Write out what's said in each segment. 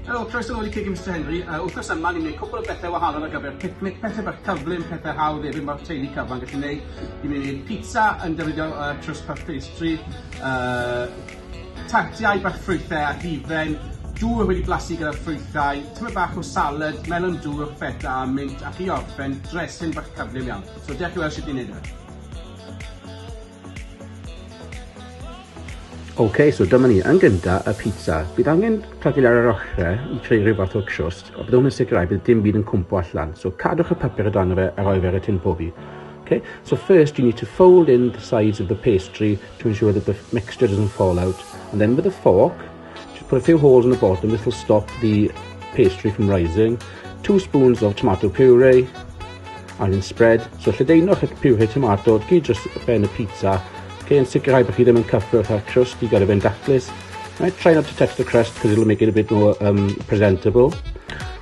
Helo, croeso nôl i Cig Mr Henry. Wythnos yma, ni'n gwneud cwbl o bethau wahanol ar gyfer picnic, pethau bach cyflym, pethau hawdd hefyd mae'r teulu cyfan gallu gwneud. Ni'n mynd i wneud pizza yn defnyddio trws puff pastry, tartiau bach ffrwythau a hifen, dŵr wedi blasu gyda ffrwythau, tymed bach o salad, melon dŵr, feta a mint, ac i orffen, dressing bach cyflym iawn. So, diolch i weld sut ni'n gwneud fe. Ok, so dyma ni, yn gyntaf, y pizza. Bydd angen plygin ar yr ochrau i creu rhyw fath o crust, a byddwn yn sicrhau bydd dim byd yn cwmpo allan. So cadwch y papur o dan fe a roi fe ar y tin pobi. Okay, so first you need to fold in the sides of the pastry to ensure that the mixture doesn't fall out. And then with a fork, just put a few holes in the bottom. This will stop the pastry from rising. 2 spoons of tomato puree, and then spread. So lledaenwch y puree tomato gyd dros ben y pizza. Okay, yn sicrhau bod chi ddim yn cyffwrdd â'r crust i gyrra fe'n daclus. Right, try not to touch the crust because it'll make it a bit more presentable.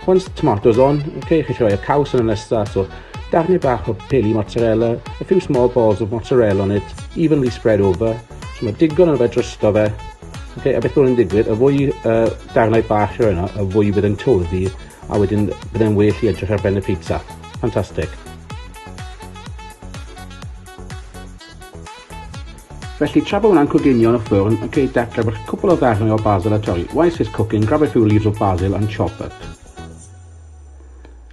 Once the tomato's on, okay, chi'n rhoi y caws yn y nesaf, so darnau bach o peli mozzarella, a few small balls of mozzarella on it, evenly spread over. So mae digon yn fe drosto fe. Okay, a beth oedd yn digwydd, y fwy darnau bach yr yna, y fwy bydd yn toddi, a wedyn bydd yn well i edrych ar ben y pizza. Fantastic. Felly, tra bod hwnna'n coginio yn y ffwrn, okay, dechrau bach cwbl o ddarnau o basil a torri. Whilst it's cooking, grab a few leaves of basil and chop up.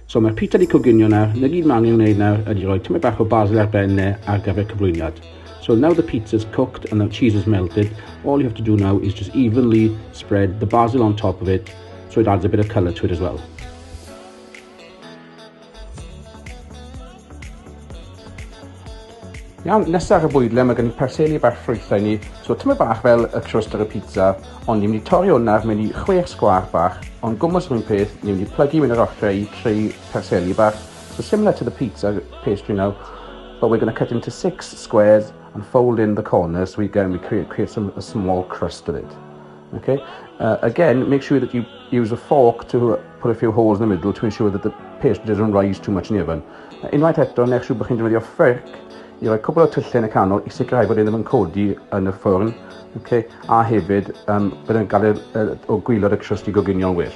So mae'r pizza di coginio nawr, na gyd mae angen wneud nawr ydy rhoi tymed bach o basil ar ben ar gyfer cyflwyniad. So now the pizza's cooked and the cheese is melted, all you have to do now is just evenly spread the basil on top of it, so it adds a bit of colour to it as well. Iawn, nesaf ar y bwydle mae gen i perseli bach ffrwythau ni, so tymed bach fel y crust ar y pizza, ond ni'n mynd i torri hwnna mewn i 6 sgwar bach, ond gwmwys yr un peth, ni'n mynd i plygu mewn yr ochrau i creu perseli bach. So similar to the pizza pastry now, but we're going to cut into 6 squares and fold in the corners so we create a small crust of it. Okay. Again, make sure that you use a fork to put a few holes in the middle to ensure that the pastry doesn't rise too much in the oven. Unwaith eto, nech siŵr bod chi'n defnyddio ffyrc i roi cwbl o tyllau yn y canol i sicrhau bod e ddim yn codi yn y ffwrn, okay? A hefyd bydd yn gael o gwylod y crust i goginio'n well.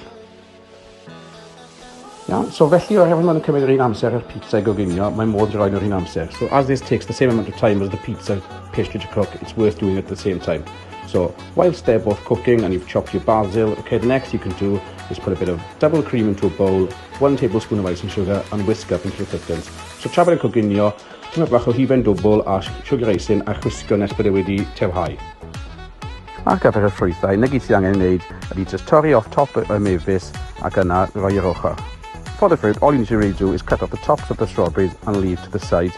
Iawn, so felly oherwydd ma'n cymryd yr un amser yr pizza i goginio, mae'n modd i roi'n yr un amser. So as this takes the same amount of time as the pizza pastry to cook, it's worth doing it at the same time. So whilst they're both cooking and you've chopped your basil, okay, the next you can do is put a bit of double cream into a bowl, 1 tablespoon of icing sugar and whisk up into the thickens. So tra bod yn coginio, tymed bach o hifen dwbl a sugar icing a chwisgo nes bod e wedi tewhau. Ar gyfer y ffrwythau, na gyd sydd angen wneud ydy just torri off top y mefus ac yna roi i'r ochr. For the fruit, all you need to really do is cut off the tops of the strawberries and leave to the side.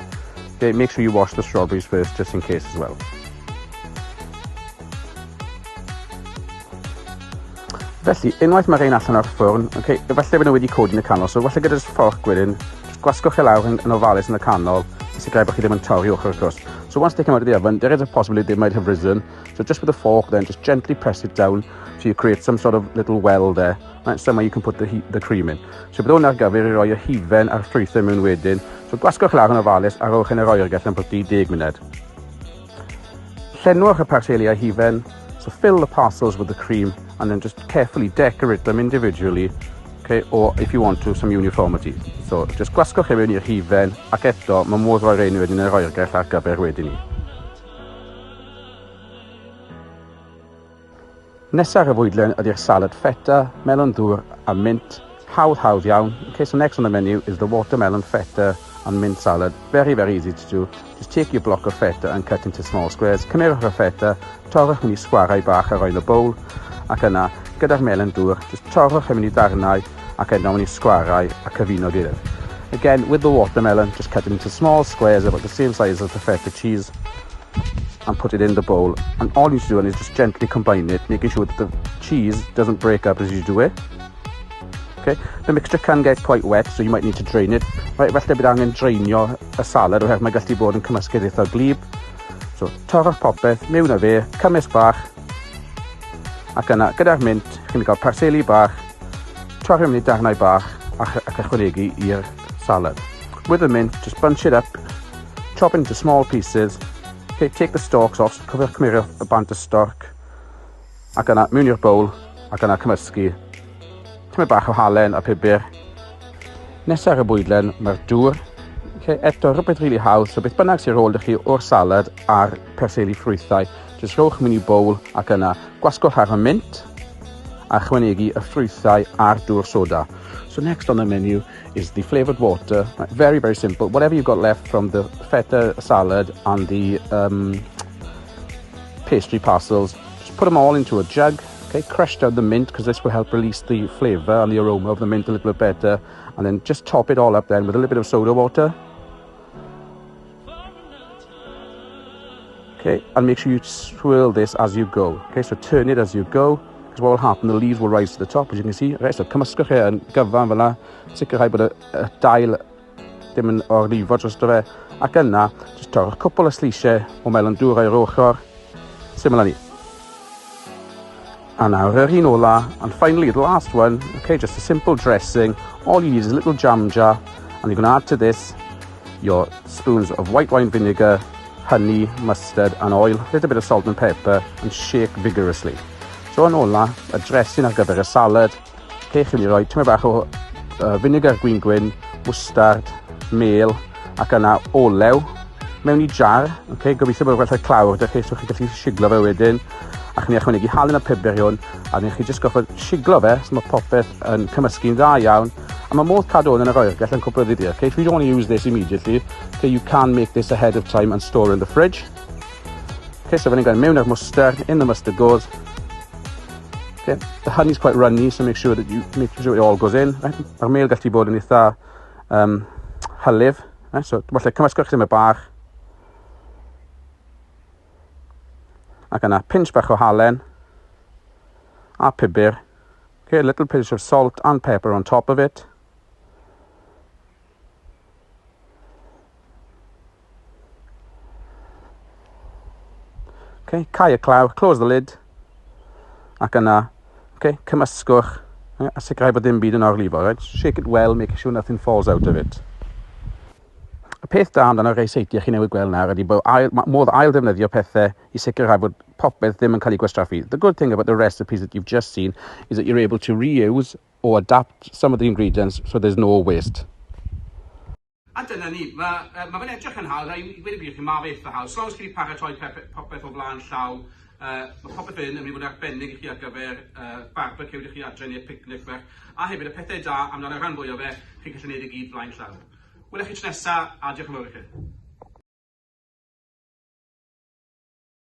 Okay, make sure you wash the strawberries first just in case as well. Felly, unwaith mae rhain allan o'r ffwrn, okay, efallai bod nhw wedi codi yn y canol, so efallai gyda'r fforc wedyn, just gwasgwch e lawr yn ofalus yn y canol, i sicrhau bod chi ddim yn torri ochr y crust. So once they come out of the oven, there is a possibility they might have risen. So just with a fork then, just gently press it down so you create some sort of little well there. Right, somewhere you can put the cream in. So bydd hwn ar gyfer i roi y hifen a'r ffrwythau mewn wedyn. So gwasgwch lawr yn ofalus a rowch yn yr oergell am bwti 10 munud. Llenwch y perseli a hifen. So fill the parcels with the cream and then just carefully decorate them individually, okay, or if you want to, some uniformity. So just gwasgwch e mewn i'r hifen ac eto, mae modd roi rhain wedyn yr oergell ar gyfer wedyn ni. Nesaf ar y fwydlen ydy'r salad feta, melon dŵr a mint. Hawdd iawn. Okay, so next on the menu is the watermelon feta and mint salad. Very, very easy to do. Just take your block of feta and cut into small squares. Cymerwch y feta, torrwch mewn i sgwarau bach a roi yn y bowl. Ac yna, gyda'r melon dŵr, just torrwch mewn i darnau ac yna mewn i sgwarau a cyfuno gilydd. Again, with the watermelon, just cut it into small squares about the same size as the feta cheese and put it in the bowl. And all you need to do is just gently combine it, making sure that the cheese doesn't break up as you do it. Okay. The mixture can get quite wet, so you might need to drain it. Right, felly bydd angen drainio y salad oherwydd mae gallu bod yn cymysgedd eitha glib. So, torro'r popeth, mewn â fe, cymysg bach, ac yna, gyda'r mint, chi'n cael perseli bach, torri mewn i darnau bach ac ychwanegu i'r salad. With the mint, just bunch it up, chop it into small pieces, okay, take the stalks off, so cymerio y bant y storc, ac yna, mewn i'r bowl, ac yna cymysgu. tymed bach o halen a pibr. Nesaf ar y bwydlen, mae'r dŵr. Eto, rhywbeth rili haws, so beth bynnag sy'n rôl chi o'r salad a'r perseli ffrwythau. Jyst rhowch mewn i bowl ac yna gwasgwch ar y mint a chwanegu y ffrwythau a'r dŵr soda. So next on the menu is the flavoured water. Very, very simple. Whatever you've got left from the feta salad and the pastry parcels, just put them all into a jug. Okay, crushed out the mint because this will help release the flavour and the aroma of the mint a little bit better. And then just top it all up then with a little bit of soda water. Okay, and make sure you swirl this as you go. Okay, so turn it as you go, because what will happen, the leaves will rise to the top, as you can see. Right, so cymysgwch e yn gyfan fel yna, sicrhau bod y dail ddim yn orlifo drosto fe, ac yna, just torch cwpl o slisiau o melon dŵr o'r ochr, syml â ni. And now, yr un ola, and finally, the last one, okay, just a simple dressing. All you need is a little jam jar, and you're going to add to this your spoons of white wine vinegar, honey, mustard and oil, a little bit of salt and pepper, and shake vigorously. So yn ola, y dressing ar gyfer y salad, chi'n mynd i roi tymed bach o vinegar gwyn, mustard, mel, ac yna olew mewn i jar. Okay, gobeithio bod rhywbeth clawr, da chi, so chi'n gallu siglo fe wedyn, ac ni ychwanegu halen y pibr i hwn, a ni chi jyst goffod siglo fe, so mae popeth yn cymysgu'n dda iawn. A mae modd cadw hwn yn yr oergell yn cwpl o ddyddiau. Okay, if you don't want to use this immediately, okay, you can make this ahead of time and store in the fridge. Okay, so fan hyn mewn ar mustard, in the mustard goes. Okay, the honey's quite runny, so make sure it all goes in. Right? Mae'r mel gallu bod yn eitha hylif. Right? So, falle cymysgwch ddim y bach. Ac yna, pinch bach o halen. A pibr. Okay, a little pinch of salt and pepper on top of it. Okay, cau y claw, close the lid. Ac yna, okay, cymysgwch, a sicrhau bod dim byd yn orlifo, right? Shake it well, make sure nothing falls out of it. Y peth da amdano rhai seitiau chi newid gweld nawr ydy bod modd ail defnyddio pethau i sicrhau bod popeth ddim yn cael ei gwastraffu. The good thing about the recipes that you've just seen is that you're able to reuse or adapt some of the ingredients so there's no waste. A dyna ni, mae fe'n edrych yn hawdd, a i wedi bydd chi ma fe eitha hawdd. So os chi wedi paratoi popeth o flaen llaw, mae popeth yn mynd i fod arbennig i chi ar gyfer barbecue i chi adre neu'r picnic fe. A hefyd y pethau da, amdano rhan fwy o fe, chi'n gallu gwneud i gyd flaen llaw. Welech chi tro nesa, a diolch yn fawr i chi.